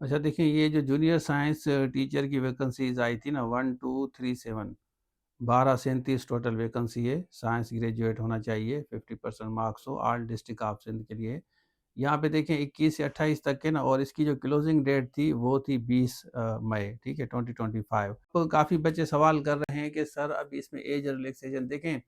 अच्छा देखिए, ये जो जूनियर साइंस टीचर की वैकेंसीज़ आई थी ना 1, 2, 3, 7 1237 टोटल वैकेंसी है। साइंस ग्रेजुएट होना चाहिए, 50% मार्क्स हो, ऑल डिस्ट्रिक्ट ऑफ सिंध के लिए। यहाँ पे देखें 21 से 28 तक के ना, और इसकी जो क्लोजिंग डेट थी वो थी 20 मई, ठीक है, 2025। तो काफ़ी बच्चे सवाल कर रहे हैं कि सर अब इसमें एज रिलैक्सेशन देखें,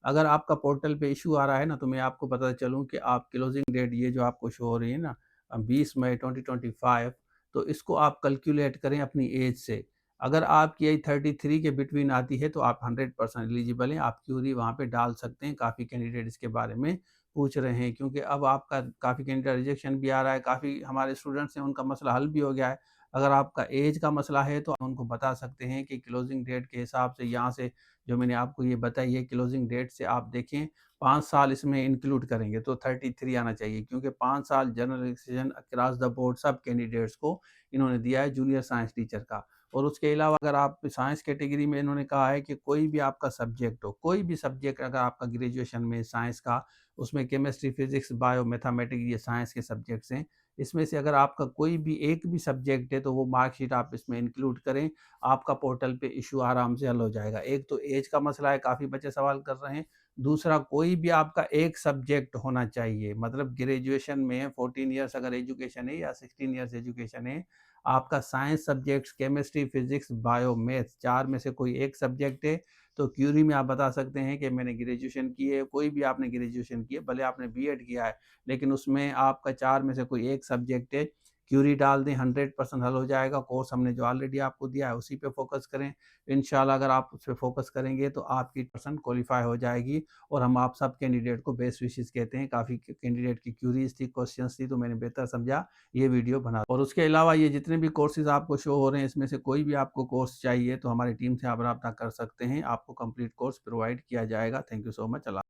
अगर आपका पोर्टल पे इशू आ रहा है ना, तो मैं आपको बताता चलूँ कि आप क्लोजिंग डेट ये जो आपको शो हो रही है ना 20 मई 2025, तो इसको आप कैलकुलेट करें अपनी एज से। अगर आपकी एज 33 के बिटवीन आती है तो आप 100% एलिजिबल हैं, आप क्यूरी वहाँ पे डाल सकते हैं। काफ़ी कैंडिडेट इसके बारे में पूछ रहे हैं, क्योंकि अब आपका काफ़ी कैंडिडेट रिजेक्शन भी आ रहा है, काफ़ी हमारे स्टूडेंट्स हैं उनका मसला हल भी हो गया है। अगर आपका एज का मसला है तो आप उनको बता सकते हैं कि क्लोजिंग डेट के हिसाब से यहाँ से जो मैंने आपको ये बताई है क्लोजिंग डेट से आप देखें 5 साल इसमें इंक्लूड करेंगे तो 33 आना चाहिए, क्योंकि 5 साल general relaxation across the board सब कैंडिडेट्स को इन्होंने दिया है जूनियर साइंस टीचर का। और उसके अलावा अगर आप साइंस कैटेगरी में इन्होंने कहा है कि कोई भी आपका सब्जेक्ट हो, कोई भी सब्जेक्ट अगर आपका ग्रेजुएशन में साइंस का, उसमें केमिस्ट्री, फिज़िक्स, बायो, मैथमेटिक्स ये साइंस के सब्जेक्ट्स हैं। इसमें से अगर आपका कोई भी एक भी सब्जेक्ट है तो वो मार्कशीट आप इसमें इंक्लूड करें, आपका पोर्टल पे इश्यू आराम से हल हो जाएगा। एक तो ऐज का मसला है, काफ़ी बच्चे सवाल कर रहे हैं। दूसरा, कोई भी आपका एक सब्जेक्ट होना चाहिए, मतलब ग्रेजुएशन में 14 इयर्स अगर एजुकेशन है या 16 इयर्स एजुकेशन है, आपका science subjects chemistry, physics, bio, maths 4 में से कोई एक सब्जेक्ट है, तो क्यूरी में आप बता सकते हैं कि मैंने ग्रेजुएशन की है। कोई भी आपने ग्रेजुएशन की है, भले आपने बीएड किया है, लेकिन उसमें आपका 4 में से कोई एक सब्जेक्ट है, क्यूरी डाल दें, 100% हल हो जाएगा। कोर्स हमने जो ऑलरेडी आपको दिया है उसी पे फ़ोकस करें। इंशाल्लाह अगर आप उस पे फ़ोकस करेंगे तो आपकी परसेंट क्वालीफ़ाई हो जाएगी, और हम आप सब कैंडिडेट को बेस्ट विशेस कहते हैं। काफ़ी कैंडिडेट की क्यूरीज़ थी, क्वेश्चंस थी, तो मैंने बेहतर समझा ये वीडियो बना। और उसके अलावा ये जितने भी कोर्सेज़ आपको शो हो रहे हैं, इसमें से कोई भी आपको कोर्स चाहिए तो हमारी टीम से आप राब्ता कर सकते हैं। आपको कंप्लीट कोर्स प्रोवाइड किया जाएगा। Thank you so much. Allah